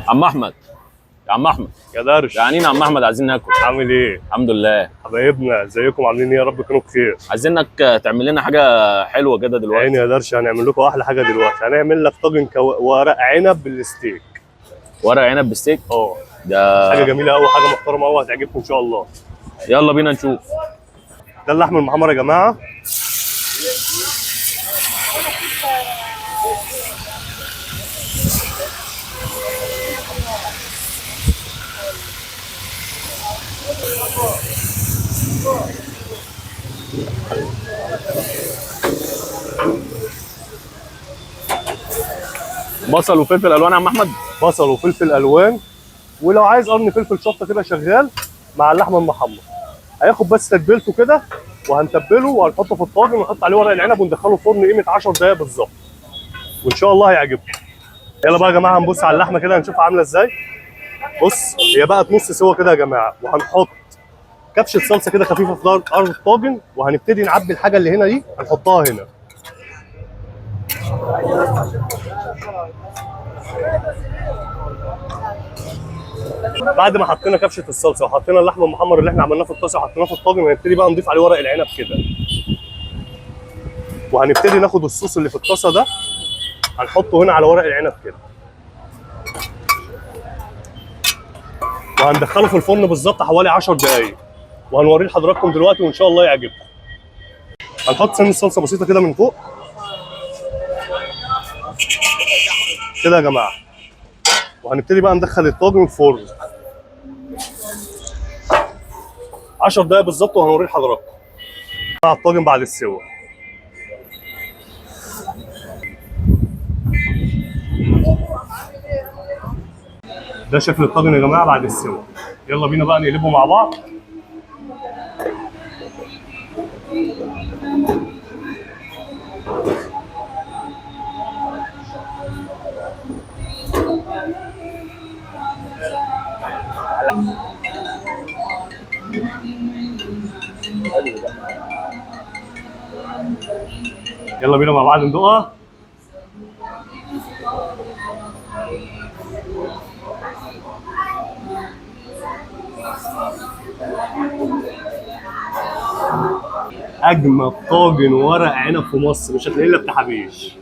عم احمد، يا عم احمد، يا درش. جعانين يا عم احمد، عايزين ناكل. عامل ايه؟ الحمد لله. حبايبنا ازيكم عاملين ايه؟ يا رب تكونوا بخير. عايزينك تعمل لنا حاجه حلوه كده عيني دلوقتي. يا درش، هنعمل لكم احلى حاجه دلوقتي. هنعمل لك طاجن ورق عنب بالستيك. ورق عنب بستيك. اه، ده حاجه جميله قوي، حاجه محترمه قوي، هتعجبكم ان شاء الله. يلا بينا نشوف. ده اللحم المحمر يا جماعه. بصل وفلفل الوان يا عم احمد. بصل وفلفل الوان، ولو عايز قرن فلفل شطه كده شغال مع اللحم المحمر. هياخد بس تتبيلته كده، وهنتبله وهنحطه في الطاجن ونحط عليه ورق العنب وندخله الفرن قيمه 10 دقائق بالظبط، وان شاء الله هيعجبكم. يلا بقى يا جماعه هنبص على اللحمه كده هنشوفها عامله ازاي. بص، هي بقت نص سوا كده يا جماعه، وهنحط كبشه صلصه كده خفيفه في ظهر ارض الطاجن، وهنبتدي نعبي الحاجه اللي هنا دي هنحطها هنا. بعد ما حطينا كبشه الصلصه وحطينا اللحم المحمر اللي احنا عملناه في الطاسه وحطيناه في الطاجن، هنبتدي بقى نضيف عليه ورق العنب كده، وهنبتدي ناخد الصوص اللي في الطاسه ده هنحطه هنا على ورق العنب كده، وهندخله في الفرن بالظبط حوالي 10 دقائق، وهنوريه لحضراتكم دلوقتي وان شاء الله يعجبكم. هنحط سن الصلصه بسيطه كده من فوق كده يا جماعه، وهنبتدي بقى ندخل الطاجن الفرن 10 دقائق بالظبط، وهنوريه لحضراتكم مع الطاجن بعد السوا. ده شكل الطاجن يا جماعه بعد السوا. يلا بينا بقى نقلبه مع بعض. يلا بينا مع بعض ندوقها. اجمد طاجن ورق عنب في مصر، مش هتلاقيه الا في تحابيش.